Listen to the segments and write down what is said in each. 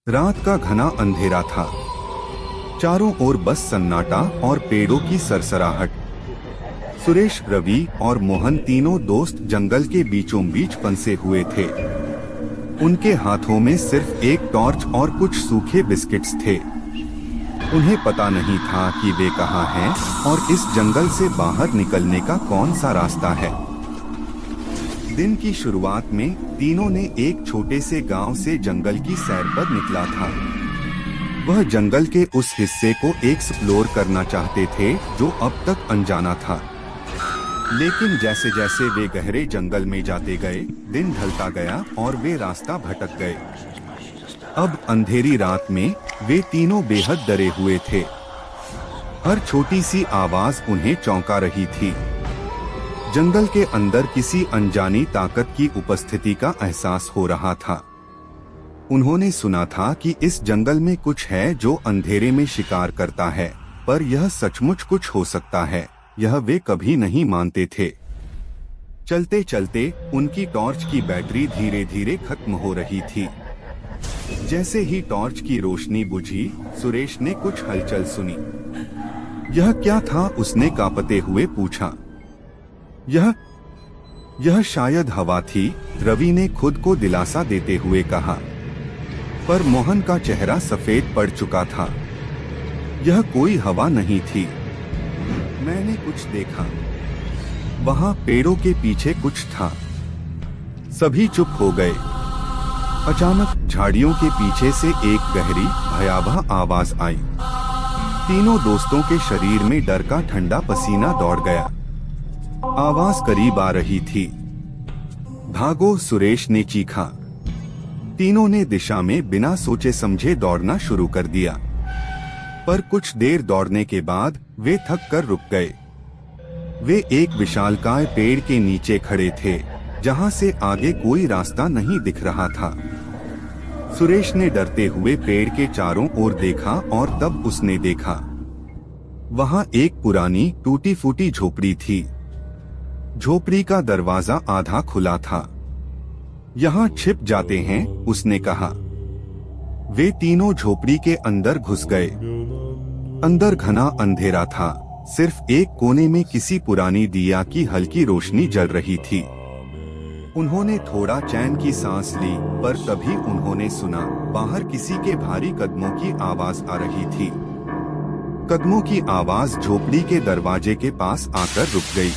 रात का घना अंधेरा था। चारों ओर बस सन्नाटा और पेड़ों की सरसराहट। सुरेश, रवि और मोहन तीनों दोस्त जंगल के बीचों बीच फंसे हुए थे। उनके हाथों में सिर्फ एक टॉर्च और कुछ सूखे बिस्किट्स थे। उन्हें पता नहीं था कि वे कहाँ हैं और इस जंगल से बाहर निकलने का कौन सा रास्ता है। दिन की शुरुआत में तीनों ने एक छोटे से गांव से जंगल की सैर पर निकला था। वह जंगल के उस हिस्से को एक्सप्लोर करना चाहते थे जो अब तक अनजाना था। लेकिन जैसे जैसे वे गहरे जंगल में जाते गए, दिन ढलता गया और वे रास्ता भटक गए। अब अंधेरी रात में वे तीनों बेहद डरे हुए थे। हर छोटी सी आवाज उन्हें चौंका रही थी। जंगल के अंदर किसी अनजानी ताकत की उपस्थिति का एहसास हो रहा था। उन्होंने सुना था कि इस जंगल में कुछ है जो अंधेरे में शिकार करता है, पर यह सचमुच कुछ हो सकता है, यह वे कभी नहीं मानते थे। चलते चलते उनकी टॉर्च की बैटरी धीरे धीरे खत्म हो रही थी। जैसे ही टॉर्च की रोशनी बुझी, सुरेश ने कुछ हलचल सुनी। यह क्या था? उसने कांपते हुए पूछा। यह शायद हवा थी, रवि ने खुद को दिलासा देते हुए कहा। पर मोहन का चेहरा सफेद पड़ चुका था। यह कोई हवा नहीं थी। मैंने कुछ देखा। वहां पेड़ों के पीछे कुछ था। सभी चुप हो गए। अचानक झाड़ियों के पीछे से एक गहरी, भयावह आवाज आई। तीनों दोस्तों के शरीर में डर का ठंडा पसीना दौड़ गया। आवाज करीब आ रही थी। भागो, सुरेश ने चीखा। तीनों ने दिशा में बिना सोचे समझे दौड़ना शुरू कर दिया। पर कुछ देर दौड़ने के बाद वे थक कर रुक गए। वे एक विशालकाय पेड़ के नीचे खड़े थे, जहां से आगे कोई रास्ता नहीं दिख रहा था। सुरेश ने डरते हुए पेड़ के चारों ओर देखा और तब उसने देखा। वहां एक पुरानी टूटी फूटी झोपड़ी थी। झोपड़ी का दरवाजा आधा खुला था। यहाँ छिप जाते हैं, उसने कहा। वे तीनों झोपड़ी के अंदर घुस गए। अंदर घना अंधेरा था। सिर्फ एक कोने में किसी पुरानी दिया की हल्की रोशनी जल रही थी। उन्होंने थोड़ा चैन की सांस ली, पर तभी उन्होंने सुना बाहर किसी के भारी कदमों की आवाज आ रही थी। कदमों की आवाज झोपड़ी के दरवाजे के पास आकर रुक गई।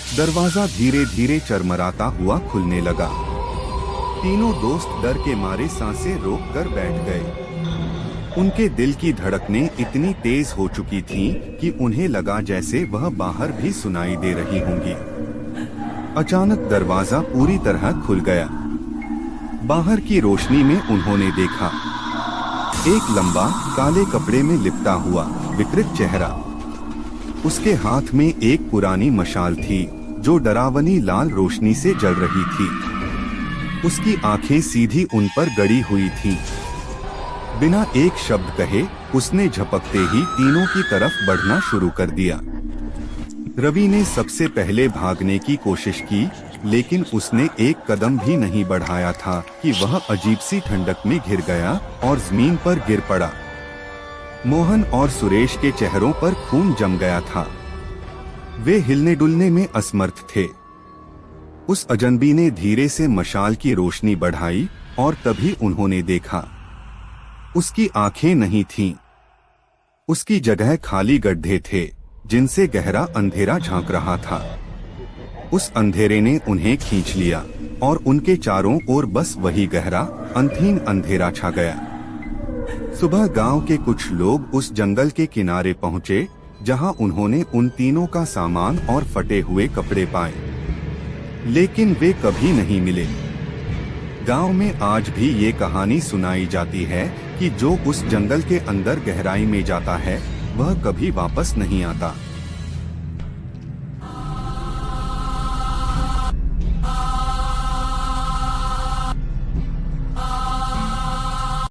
दरवाजा धीरे धीरे चरमराता हुआ खुलने लगा। तीनों दोस्त डर के मारे सांसें रोक कर बैठ गए। उनके दिल की धड़कनें इतनी तेज हो चुकी थीं कि उन्हें लगा जैसे वह बाहर भी सुनाई दे रही होंगी। अचानक दरवाजा पूरी तरह खुल गया। बाहर की रोशनी में उन्होंने देखा एक लंबा, काले कपड़े में लिपटा हुआ विकृत चेहरा। उसके हाथ में एक पुरानी मशाल थी जो डरावनी लाल रोशनी से जल रही थी। उसकी आंखें सीधी उन पर गड़ी हुई थीं। बिना एक शब्द कहे उसने झपकते ही तीनों की तरफ बढ़ना शुरू कर दिया। रवि ने सबसे पहले भागने की कोशिश की, लेकिन उसने एक कदम भी नहीं बढ़ाया था कि वह अजीब सी ठंडक में घिर गया और जमीन पर गिर पड़ा। मोहन और सुरेश के चेहरों पर खून जम गया था। वे हिलने डुलने में असमर्थ थे। उस अजनबी ने धीरे से मशाल की रोशनी बढ़ाई और तभी उन्होंने देखा। उसकी आंखें नहीं थीं। उसकी जगह खाली गड्ढे थे, जिनसे गहरा अंधेरा झांक रहा था। उस अंधेरे ने उन्हें खींच लिया और उनके चारों ओर बस वही गहरा, अंतहीन अंधेरा छा गया। सुबह गांव के कुछ लोग उस जंगल के किनारे पहुंचे, जहां उन्होंने उन तीनों का सामान और फटे हुए कपड़े पाए, लेकिन वे कभी नहीं मिले। गांव में आज भी ये कहानी सुनाई जाती है कि जो उस जंगल के अंदर गहराई में जाता है, वह कभी वापस नहीं आता।